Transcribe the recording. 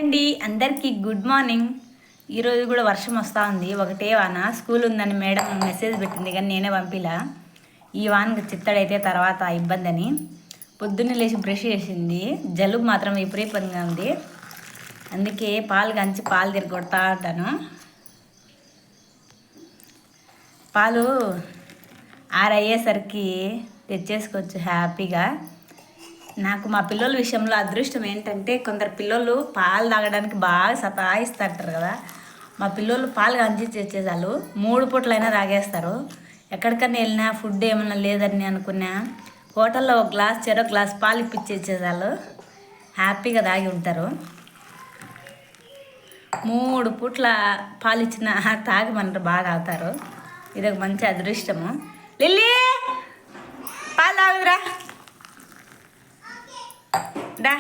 అండి అందరికీ good morning. ఈరోజు కూడా వర్షం వస్తూ ఉంది. ఒకటే వాన. స్కూల్ ఉందని మేడం మెసేజ్ పెట్టింది కానీ నేనే పంపిలా. ఈ వానకి చిత్తడైతే తర్వాత ఇబ్బంది అని పొద్దున్నే లేచి బ్రష్ చేసింది. జలుబు మాత్రం విపరీతంగా ఉంది. అందుకే పాలు కంచి పాలు తిరగొడతా ఉంటాను. పాలు ఆరయ్యేసరికి తెచ్చేసుకోవచ్చు హ్యాపీగా. నాకు మా పిల్లల విషయంలో అదృష్టం ఏంటంటే కొందరు పిల్లలు పాలు తాగడానికి బాగా సతాయిస్తుంటారు కదా. మా పిల్లలు పాలు కంచి తెచ్చేసాలు 3 పూటలైనా తాగేస్తారు. ఎక్కడికన్నా వెళ్ళినా ఫుడ్ ఏమన్నా లేదని అనుకున్నా హోటల్లో ఒక గ్లాస్ పాలు ఇప్పించేసేసాలు హ్యాపీగా తాగి ఉంటారు. 3 పూట్ల పాలు ఇచ్చిన తాగమన్నారు బాగా అవుతారు. ఇదొక మంచి అదృష్టము. లిల్లీ పాలు తాగుదురా డా.